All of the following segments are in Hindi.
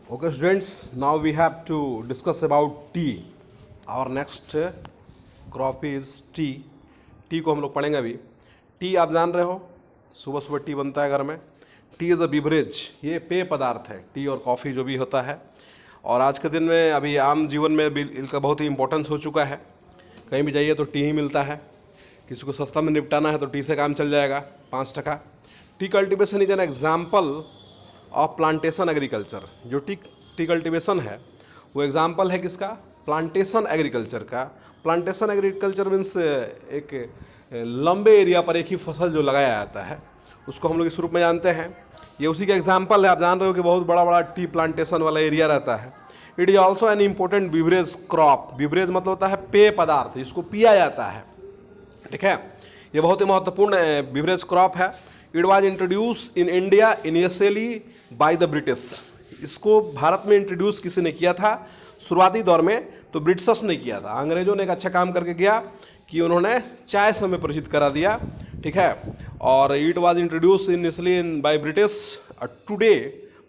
Okay, students, now we have to discuss about tea. Our next crop is tea. T को हम लोग पढ़ेंगे अभी. टी आप जान रहे हो, सुबह सुबह टी बनता है घर में. टी इज़ अ बिवरेज, ये पेय पदार्थ है. टी और कॉफ़ी जो भी होता है, और आज के दिन में अभी आम जीवन में भी इनका बहुत ही इंपॉर्टेंस हो चुका है. कहीं भी जाइए तो टी ही मिलता है. किसी को सस्ता में निपटाना है तो टी से काम चल जाएगा. 5%. T cultivation is an example of plantation agriculture. जो टी कल्टिवेशन है वो एग्जाम्पल है किसका? प्लांटेशन एग्रीकल्चर का. प्लांटेशन एग्रीकल्चर मीन्स एक लंबे एरिया पर एक ही फसल जो लगाया जाता है उसको हम लोग इस रूप में जानते हैं. ये उसी का एग्जाम्पल है. आप जान रहे हो कि बहुत बड़ा बड़ा टी प्लांटेशन वाला एरिया रहता है. It is also an important beverage crop. Beverage मतलब होता है पेय पदार्थ, जिसको पिया जाता है. ठीक है, ये बहुत ही महत्वपूर्ण बिवरेज क्रॉप है. It was introduce in India initially by the British. इसको भारत में इंट्रोड्यूस किसी ने किया था शुरुआती दौर में? तो ब्रिटिशर्स ने किया था. अंग्रेजों ने एक अच्छा काम करके किया कि उन्होंने चाय से हमें परिचित करा दिया. ठीक है, और it was introduce initially in by British today.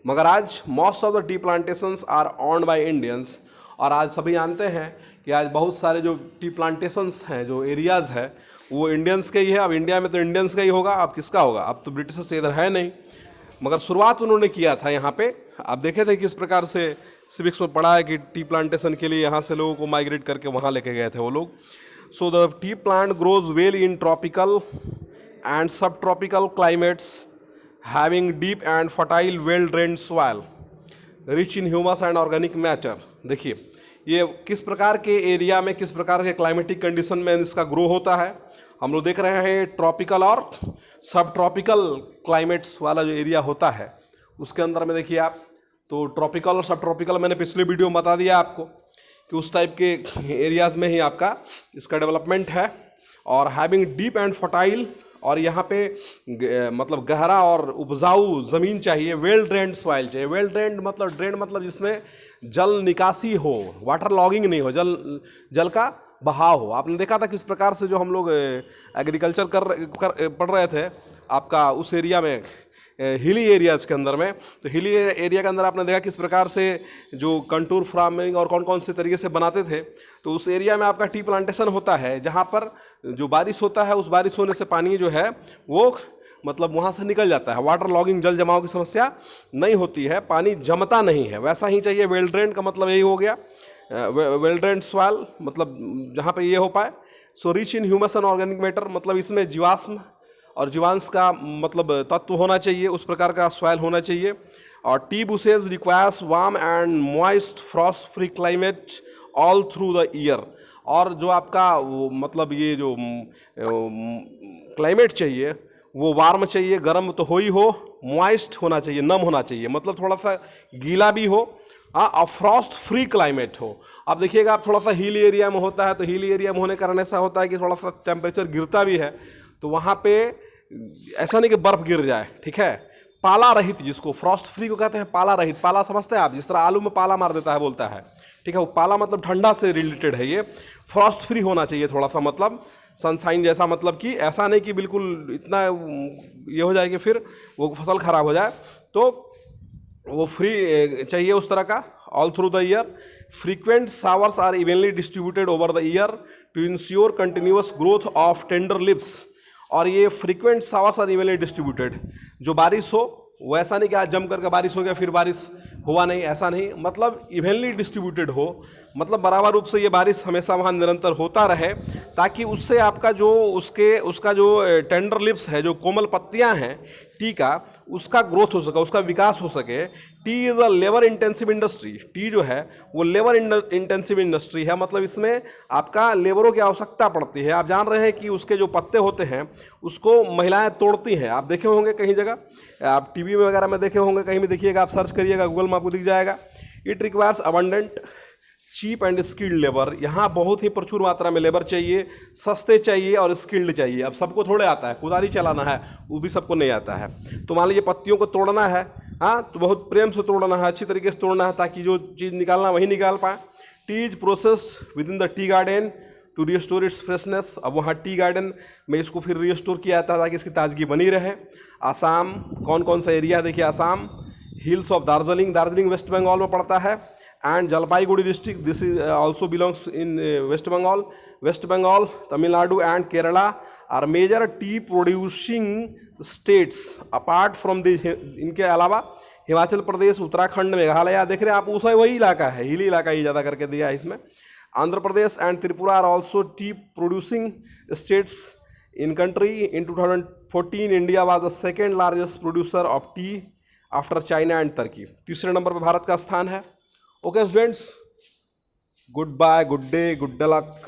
मगर आज most of the tea plantations are owned by Indians. और आज सभी जानते हैं कि आज बहुत सारे जो टी प्लांटेशंस हैं, जो एरियाज़ है, वो इंडियंस के ही है. अब इंडिया में तो इंडियंस का ही होगा, अब किसका होगा? अब तो ब्रिटिशर्स इधर है नहीं, मगर शुरुआत उन्होंने किया था यहाँ पे. आप देखे थे किस प्रकार से सिविक्स में पढ़ा है कि टी प्लांटेशन के लिए यहाँ से लोगों को माइग्रेट करके वहाँ लेके गए थे वो लोग. So the tea plant grows well in tropical and sub tropical climates having deep and fertile well drained soil rich in humus and organic matter. देखिए ये किस प्रकार के एरिया में, किस प्रकार के क्लाइमेटिक कंडीशन में इसका ग्रो होता है. हम लोग देख रहे हैं ट्रॉपिकल और सब ट्रॉपिकल क्लाइमेट्स वाला जो एरिया होता है उसके अंदर में देखिए आप, तो ट्रॉपिकल और सब ट्रॉपिकल मैंने पिछले वीडियो में बता दिया आपको कि उस टाइप के एरियाज़ में ही आपका इसका डेवलपमेंट है. और हैविंग डीप एंड फर्टाइल, और यहाँ पे मतलब गहरा और उपजाऊ ज़मीन चाहिए. वेल ड्रेन्ड सॉइल चाहिए. वेल ड्रेन्ड मतलब जिसमें जल निकासी हो, वाटर लॉगिंग नहीं हो, जल का बहाव हो. आपने देखा था किस प्रकार से जो हम लोग एग्रीकल्चर पढ़ रहे थे आपका उस एरिया में, हिली एरियाज़ के अंदर में. तो हिली एरिया के अंदर आपने देखा किस प्रकार से जो कंटूर फार्मिंग और कौन कौन से तरीके से बनाते थे. तो उस एरिया में आपका टी प्लांटेशन होता है, जहाँ पर जो बारिश होता है उस बारिश होने से पानी जो है वो मतलब वहाँ से निकल जाता है. वाटर लॉगिंग, जल जमाव की समस्या नहीं होती है, पानी जमता नहीं है. वैसा ही चाहिए. वेल ड्रेन का मतलब यही हो गया. वेल ड्रेन्ड सॉइल मतलब जहाँ पे ये हो पाए. So rich in humus and organic matter मतलब इसमें जीवाश्म और जीवांश का मतलब तत्व होना चाहिए, उस प्रकार का सॉइल होना चाहिए. और T bushes requires warm and moist Frost free climate all through the year. और जो आपका मतलब ये जो क्लाइमेट चाहिए वो वार्म चाहिए, गर्म तो हो ही हो, मॉइस्ट होना चाहिए, नम होना चाहिए, मतलब थोड़ा सा गीला भी हो, और फ्रॉस्ट फ्री क्लाइमेट हो. अब देखिएगा आप थोड़ा सा हिल एरिया में होता है, तो हिल एरिया में होने के कारण ऐसा होता है कि थोड़ा सा टेम्परेचर गिरता भी है. तो वहाँ पे ऐसा नहीं कि बर्फ़ गिर जाए. ठीक है, पाला रहित, जिसको फ्रॉस्ट फ्री को कहते हैं, पाला रहित. पाला समझते हैं आप? जिस तरह आलू में पाला मार देता है बोलता है. ठीक है, वो पाला मतलब ठंडा से रिलेटेड है. ये फ्रॉस्ट फ्री होना चाहिए थोड़ा सा, मतलब सनशाइन जैसा, मतलब कि ऐसा नहीं कि बिल्कुल इतना ये हो जाए कि फिर वो फसल खराब हो जाए. तो वो फ्री चाहिए उस तरह का. All through the year frequent showers are evenly distributed over the year to ensure continuous growth of tender leaves. और ये frequent showers are evenly distributed, जो बारिश हो वो ऐसा नहीं कि आज जम करके बारिश हो गया फिर बारिश हुआ नहीं, ऐसा नहीं. मतलब इवनली डिस्ट्रीब्यूटेड हो, मतलब बराबर रूप से ये बारिश हमेशा वहाँ निरंतर होता रहे, ताकि उससे आपका जो उसका जो टेंडर लिप्स है, जो कोमल पत्तियाँ हैं टी का, उसका ग्रोथ हो सके, उसका विकास हो सके. T is a labour intensive industry. T जो है वो लेबर इंटेंसिव इंडस्ट्री है, मतलब इसमें आपका लेबरों की आवश्यकता पड़ती है. आप जान रहे हैं कि उसके जो पत्ते होते हैं उसको महिलाएं तोड़ती हैं. आप देखे होंगे कहीं जगह, आप टीवी वगैरह में देखे होंगे, कहीं भी देखिएगा, आप सर्च करिएगा गूगल में आपको दिख जाएगा. It requires abundant cheap and skilled labour. यहाँ बहुत ही प्रचुर मात्रा में लेबर चाहिए, सस्ते चाहिए और स्किल्ड चाहिए. अब सबको थोड़े आता है, कुदारी चलाना है वो भी सबको नहीं आता है. तो मान लीजिए पत्तियों को तोड़ना है, हाँ, तो बहुत प्रेम से तोड़ना है, अच्छी तरीके से तोड़ना है, ताकि जो चीज़ निकालना वही निकाल पाए. Tea is process within the tea garden to restore its freshness. अब वहाँ टी गार्डन में इसको फिर रिस्टोर किया जाता है ताकि इसकी ताजगी बनी रहे. आसाम, कौन कौन सा एरिया है देखिए, आसाम, हिल्स ऑफ दार्जिलिंग, दार्जिलिंग वेस्ट बंगाल में पड़ता है। And Jalpaiguri district, this is also belongs in West Bengal. West Bengal, Tamil Nadu and Kerala are major tea producing states apart from the, इनके अलावा हिमाचल प्रदेश, उत्तराखंड, मेघालय, देख रहे हैं आप, उसा वही इलाका है, हिली इलाका ही ज़्यादा करके दिया है इसमें। Andhra Pradesh and Tripura are also tea producing states in country. In 2014 India was the second largest producer of tea after China and Turkey. तीसरे नंबर पर भारत का स्थान है। Okay students, good bye, good day, good luck.